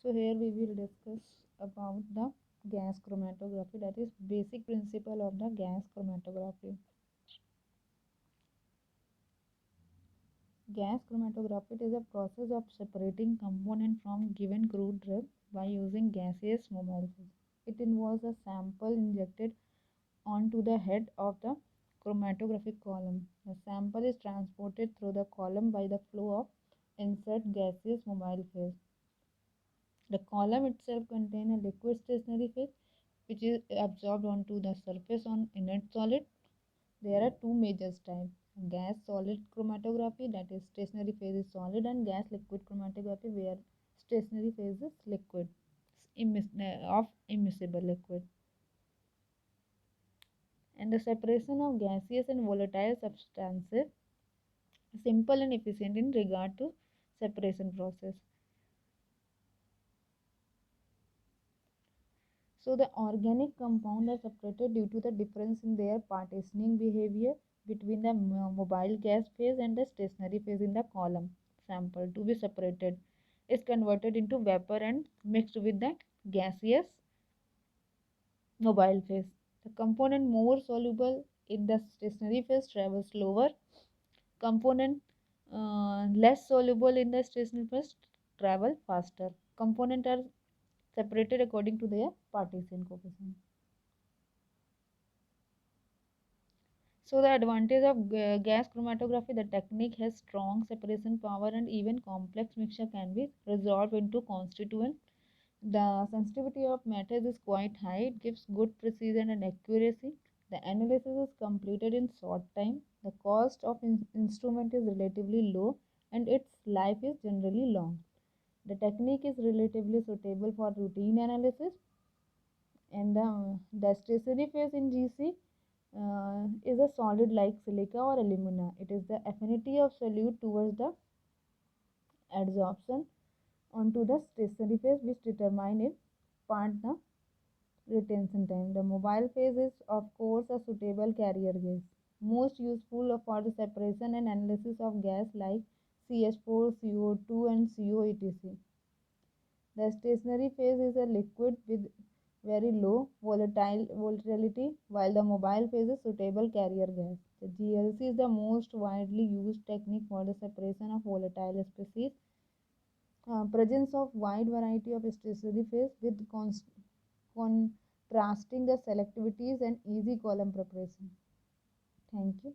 So here we will discuss about the gas chromatography, that is basic principle of the gas chromatography. Gas chromatography is a process of separating component from given crude drug by using gaseous molecules. It involves a sample injected onto the head of the chromatographic column. The sample is transported through the column by the flow of insert gaseous mobile phase. The column itself contains a liquid stationary phase which is absorbed onto the surface on inert solid. There are two major types: gas solid chromatography, that is stationary phase is solid, and gas liquid chromatography where stationary phase is liquid of immiscible liquid. And the separation of gaseous and volatile substances simple and efficient in regard to separation process. So the organic compounds are separated due to the difference in their partitioning behavior between the mobile gas phase and the stationary phase in the column. Sample to be separated is converted into vapor and mixed with the gaseous mobile phase. The component more soluble in the stationary phase travels slower. Component less soluble in the stationary phase travel faster. Components are separated according to their partition coefficient. So the advantage of gas chromatography, the technique has strong separation power and even complex mixture can be resolved into constituent. The sensitivity of metals is quite high. It gives good precision and accuracy. The analysis is completed in short time. The cost of instrument is relatively low and its life is generally long. The technique is relatively suitable for routine analysis, and the stationary phase in GC is a solid like silica or alumina. It is the affinity of solute towards the adsorption onto the stationary phase which determine its part the retention time. The mobile phase is of course a suitable carrier gas, most useful for the separation and analysis of gas like CH4, CO2 and CO etc. The stationary phase is a liquid with very low volatility, while the mobile phase is suitable carrier gas. The GLC is the most widely used technique for the separation of volatile species. Presence of wide variety of stationary phase with contrasting the selectivities and easy column preparation. Thank you.